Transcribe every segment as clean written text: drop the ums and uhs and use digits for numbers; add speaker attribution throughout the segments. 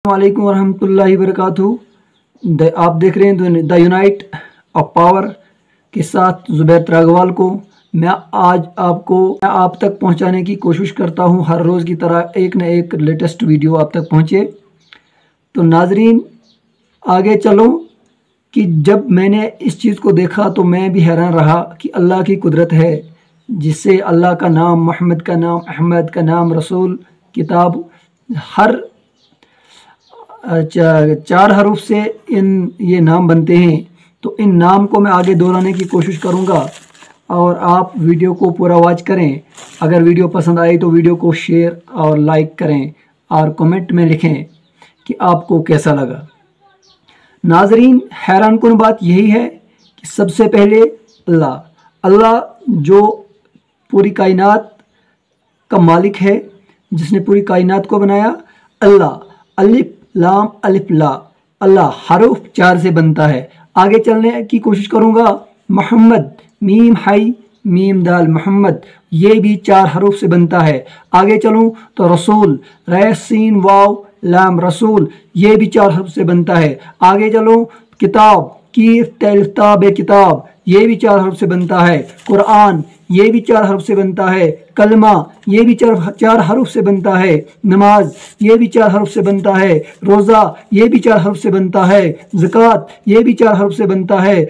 Speaker 1: वालेकुम वरहमतुल्लाहि वबरकातुहू। आप देख रहे हैं द यूनाइट ऑफ पावर के साथ ज़ुबैर त्रागवाल को। मैं आज आप तक पहुंचाने की कोशिश करता हूं, हर रोज़ की तरह एक न एक लेटेस्ट वीडियो आप तक पहुंचे। तो नाजरीन, आगे चलो कि जब मैंने इस चीज़ को देखा तो मैं भी हैरान रहा कि अल्लाह की कुदरत है, जिससे अल्लाह का नाम, मोहम्मद का नाम, अहमद का नाम, रसूल, किताब, हर चार हरूफ से ये नाम बनते हैं। तो इन नाम को मैं आगे दोहराने की कोशिश करूंगा और आप वीडियो को पूरा वॉच करें। अगर वीडियो पसंद आई तो वीडियो को शेयर और लाइक करें और कमेंट में लिखें कि आपको कैसा लगा। नाजरीन, हैरान कुन बात यही है कि सबसे पहले अल्लाह जो पूरी कायनात का मालिक है, जिसने पूरी कायनात को बनाया, अल्लाह, अलिफ लाम अलिफ ला, अल्लाह हरूफ 4 से बनता है। आगे चलने की कोशिश करूंगा। मोहम्मद, मीम हाई मीम दाल मोहम्मद, ये भी 4 हरूफ से बनता है। आगे चलूं तो रसूल, रे सीन वाव लाम रसूल, ये भी 4 हरूफ से बनता है। आगे चलूं किताब, कीफ तेल्फ ताब किताब, ये भी 4 हरूफ से बनता है। कुरान, ये भी 4 हरूफ से बनता है। कलमा, ये भी 4 हरूफ से बनता है। नमाज, ये भी 4 हरूफ से बनता है। रोज़ा, ये भी 4 हरूफ से बनता है। ज़कात, ये भी 4 हरूफ से बनता है।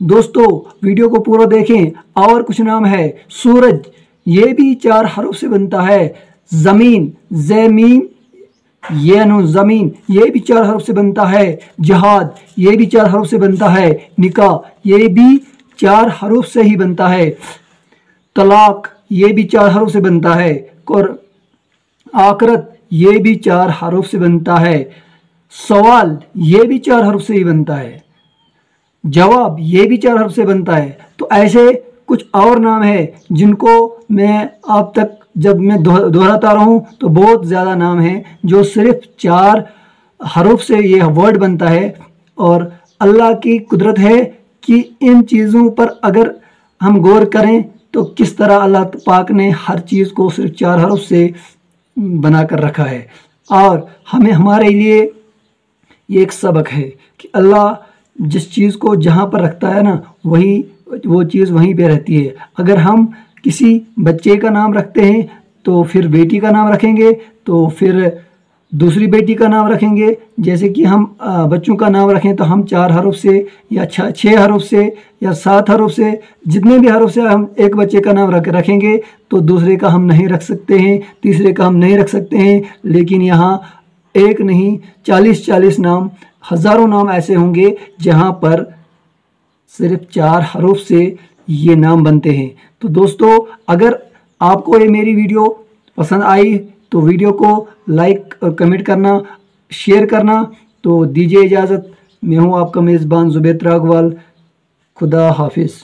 Speaker 1: दोस्तों, वीडियो को पूरा देखें। और कुछ नाम है। सूरज, ये भी 4 हरूफ से बनता है। ज़मीन, ज़मीन, ये नो ज़मीन, ये भी 4 हरूफ से बनता है। जिहाद, ये भी 4 हरूफ से बनता है। निकाह, ये भी 4 हरूफ से ही बनता है। तलाक, ये भी 4 हरूफ से बनता है। और आखरत, ये भी 4 हरूफ से बनता है। सवाल, ये भी 4 हरूफ से ही बनता है। जवाब, ये भी 4 हरूफ से बनता है। तो ऐसे कुछ और नाम है जिनको मैं आप तक जब मैं दोहराता रहूं तो बहुत ज़्यादा नाम हैं जो सिर्फ 4 हरूफ से ये वर्ड बनता है। और अल्लाह की कुदरत है कि इन चीज़ों पर अगर हम गौर करें तो किस तरह अल्लाह पाक ने हर चीज़ को सिर्फ 4 हरूफ से बना कर रखा है। और हमें हमारे लिए ये एक सबक है कि अल्लाह जिस चीज़ को जहाँ पर रखता है ना, वो चीज़ वहीं पे रहती है। अगर हम किसी बच्चे का नाम रखते हैं तो फिर बेटी का नाम रखेंगे, तो फिर दूसरी बेटी का नाम रखेंगे। जैसे कि हम बच्चों का नाम रखें तो हम 4 हरूफ से या 6 हरूफ से या 7 हरूफ से, जितने भी हरूफ से हम एक बच्चे का नाम रखेंगे तो दूसरे का हम नहीं रख सकते हैं, तीसरे का हम नहीं रख सकते हैं। लेकिन यहाँ एक नहीं 40 नाम, हज़ारों नाम ऐसे होंगे जहाँ पर सिर्फ 4 हरूफ से ये नाम बनते हैं। तो दोस्तों, अगर आपको ये मेरी वीडियो पसंद आई तो वीडियो को लाइक और कमेंट करना, शेयर करना। तो दीजिए इजाज़त। मैं हूँ आपका मेज़बान ज़ुबैर त्रागवाल। खुदा हाफिज़।